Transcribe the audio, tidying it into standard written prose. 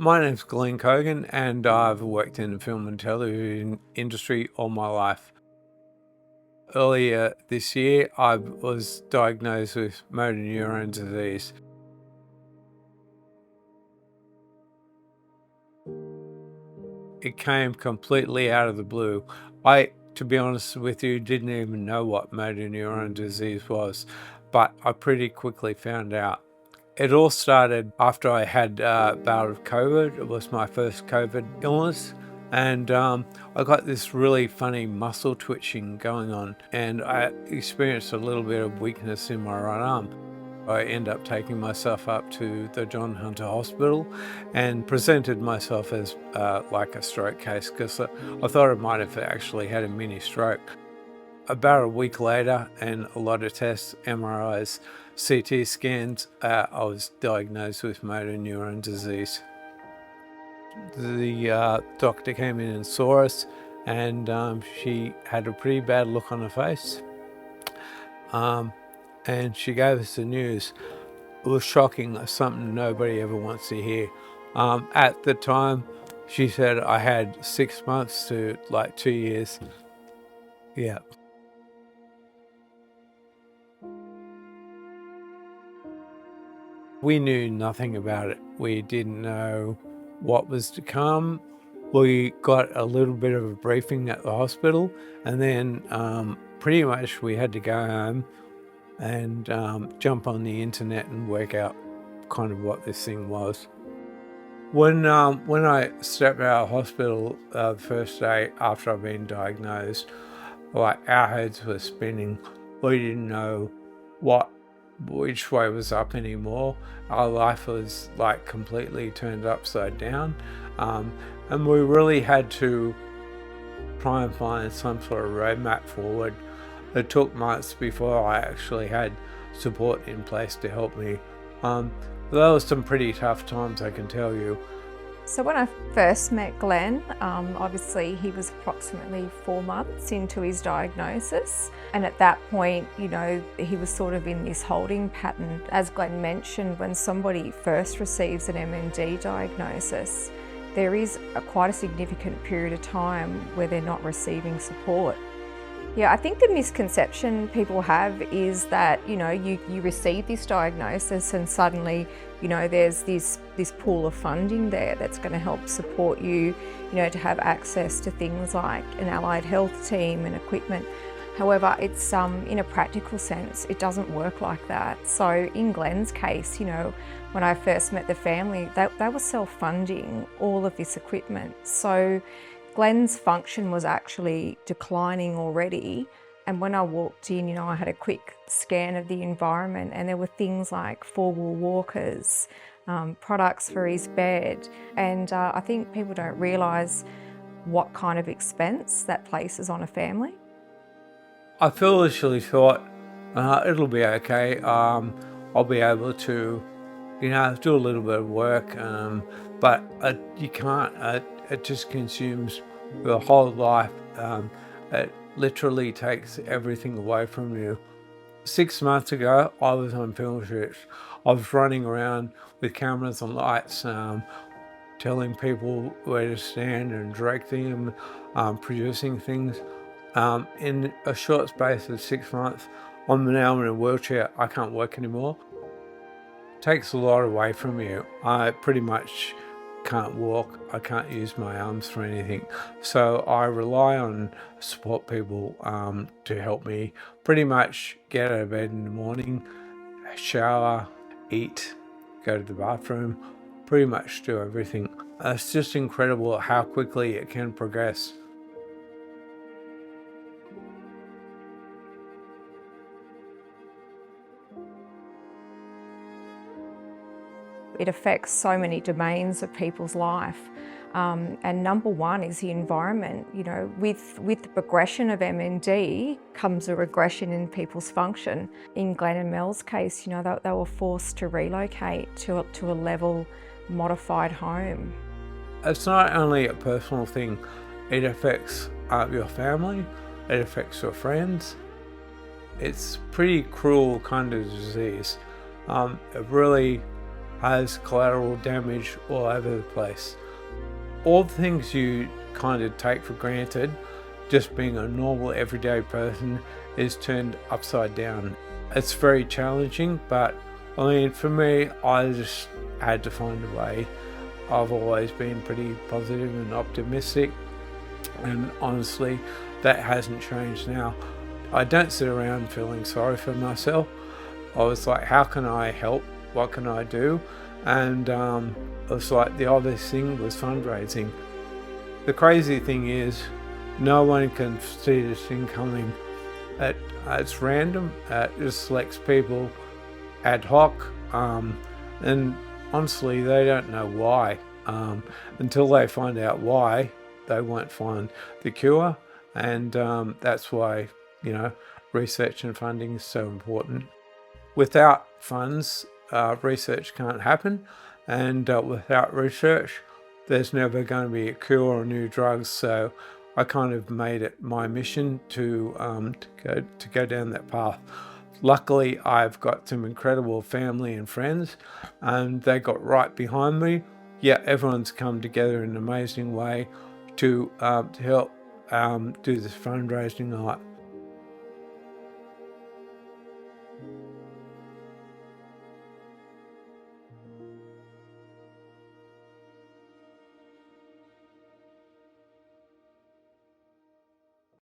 My name's Glenn Cogan, and I've worked in the film and television industry all my life. Earlier this year, I was diagnosed with motor neurone disease. It came completely out of the blue. To be honest with you, didn't even know what motor neurone disease was, but I pretty quickly found out. It all started after I had a bout of COVID. It was my first COVID illness. And I got this really funny muscle twitching going on, and I experienced a little bit of weakness in my right arm. I ended up taking myself up to the John Hunter Hospital and presented myself as like a stroke case, because I thought I might have actually had a mini stroke. About a week later, and a lot of tests, MRIs, CT scans, I was diagnosed with motor neurone disease. The doctor came in and saw us, and she had a pretty bad look on her face, and she gave us the news. It was shocking, something nobody ever wants to hear. At the time, she said I had 6 months to like 2 years. Yeah. We knew nothing about it. We didn't know what was to come. We got a little bit of a briefing at the hospital, and then pretty much we had to go home and jump on the internet and work out kind of what this thing was. When I stepped out of hospital the first day after I'd been diagnosed, like, our heads were spinning. We didn't know which way was up anymore. Our life was like completely turned upside down, and we really had to try and find some sort of roadmap forward. It took months before I actually had support in place to help me. There were some pretty tough times, I can tell you. So when I first met Glenn, obviously he was approximately 4 months into his diagnosis. And at that point, you know, he was sort of in this holding pattern. As Glenn mentioned, when somebody first receives an MND diagnosis, there is quite a significant period of time where they're not receiving support. Yeah, I think the misconception people have is that, you know, you receive this diagnosis and suddenly, you know, there's this pool of funding there that's going to help support you, you know, to have access to things like an allied health team and equipment. However, it's in a practical sense, it doesn't work like that. So in Glenn's case, you know, when I first met the family, they were self-funding all of this equipment. So Glenn's function was actually declining already, and when I walked in, you know, I had a quick scan of the environment, and there were things like 4-wheel walkers, products for his bed, and I think people don't realise what kind of expense that places on a family. I foolishly thought, it'll be okay, I'll be able to, you know, do a little bit of work, but you can't. It just consumes your whole life. It literally takes everything away from you. 6 months ago, I was on film shoots. I was running around with cameras and lights, telling people where to stand and directing them, producing things. In a short space of 6 months, I'm now in a wheelchair. I can't work anymore. It takes a lot away from you. I pretty much can't walk, I can't use my arms for anything. So I rely on support people to help me pretty much get out of bed in the morning, shower, eat, go to the bathroom, pretty much do everything. It's just incredible how quickly it can progress. It affects so many domains of people's life. And number one is the environment. You know, with the progression of MND comes a regression in people's function. In Glenn and Mel's case, you know, they were forced to relocate to a level modified home. It's not only a personal thing, it affects your family, it affects your friends. It's pretty cruel kind of disease. It really has collateral damage all over the place. All the things you kind of take for granted, just being a normal everyday person, is turned upside down. It's very challenging, but I mean, for me, I just had to find a way. I've always been pretty positive and optimistic, and honestly, that hasn't changed now. I don't sit around feeling sorry for myself. I was like, how can I help? What can I do? And it was like the obvious thing was fundraising. The crazy thing is, no one can see this thing coming. It's random. It just selects people ad hoc, and honestly, they don't know why. Until they find out why, they won't find the cure, and that's why, you know, research and funding is so important. Without funds, research can't happen, and without research, there's never going to be a cure or new drugs. So I kind of made it my mission to go down that path. Luckily, I've got some incredible family and friends, and they got right behind me. Yeah, everyone's come together in an amazing way to help do this fundraising.